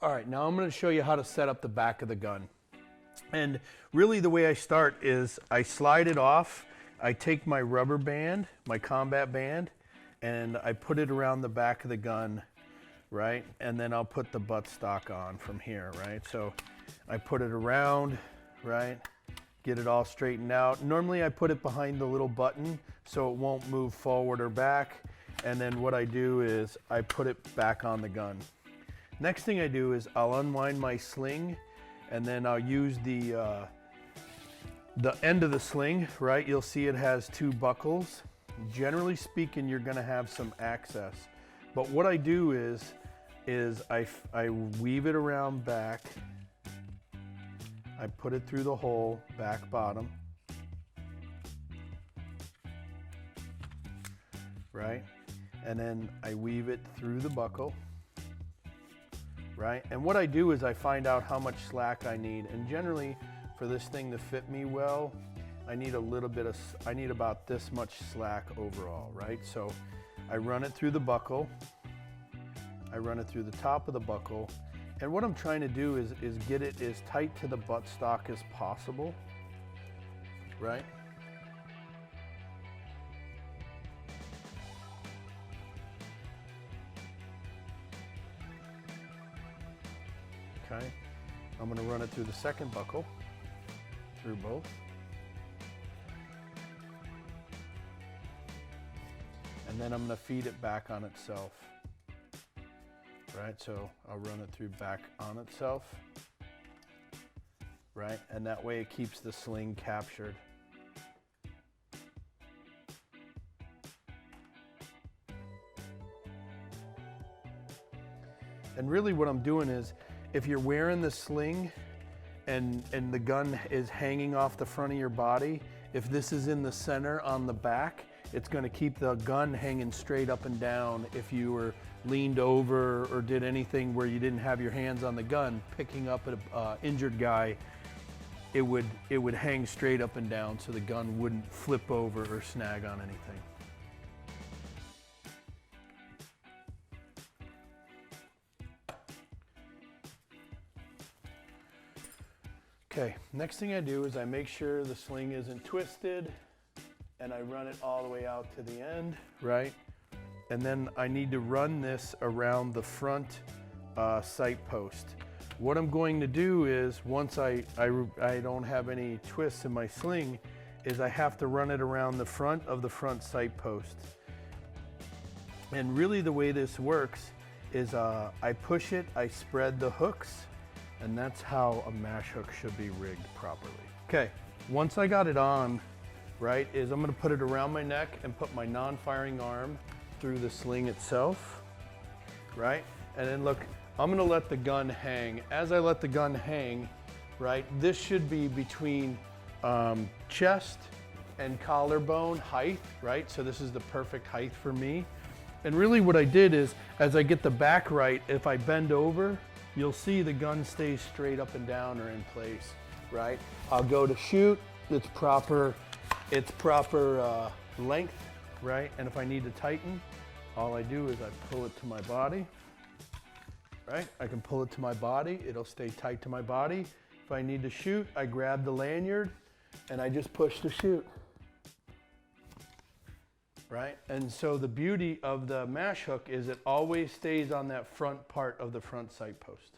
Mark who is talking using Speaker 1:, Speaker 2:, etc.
Speaker 1: All right, now I'm going to show you how to set up the back of the gun. And really the way I start is I slide it off, I take my rubber band, my combat band, and I put it around the back of the gun, right? And then I'll put the buttstock on from here, right? So I put it around, right? Get it all straightened out. Normally I put it behind the little button so it won't move forward or back. And then what I do is I put it back on the gun. Next thing I do is I'll unwind my sling, and then I'll use the end of the sling, right? You'll see it has two buckles. Generally speaking, you're gonna have some access. But what I do is I weave it around back. I put it through the hole, back bottom. Right? And then I weave it through the buckle. Right? And what I do is I find out how much slack I need. And generally, for this thing to fit me well, I need I need about this much slack overall, right? So I run it through the buckle. I run it through the top of the buckle. And what I'm trying to do is get it as tight to the buttstock as possible, right? Okay, I'm going to run it through the second buckle, through both. And then I'm going to feed it back on itself. Right, so I'll run it through back on itself. Right, and that way it keeps the sling captured. And really what I'm doing is, if you're wearing the sling and the gun is hanging off the front of your body, if this is in the center on the back, it's going to keep the gun hanging straight up and down. If you were leaned over or did anything where you didn't have your hands on the gun, picking up an injured guy, it would hang straight up and down so the gun wouldn't flip over or snag on anything. Okay, next thing I do is I make sure the sling isn't twisted, and I run it all the way out to the end, right? And then I need to run this around the front sight post. What I'm going to do is, once I don't have any twists in my sling, is I have to run it around the front of the front sight post. And really the way this works is I push it, I spread the hooks, and that's how a mash hook should be rigged properly. Okay, once I got it on, right, is I'm gonna put it around my neck and put my non-firing arm through the sling itself, right? And then look, I'm gonna let the gun hang. As I let the gun hang, right, this should be between chest and collarbone height, right? So this is the perfect height for me. And really what I did is, as I get the back right, if I bend over, you'll see the gun stays straight up and down or in place, right? I'll go to shoot, it's proper length, right? And if I need to tighten, all I do is I pull it to my body, right? I can pull it to my body, it'll stay tight to my body. If I need to shoot, I grab the lanyard and I just push to shoot, right? And so the beauty of the mash hook is it always stays on that front part of the front sight post.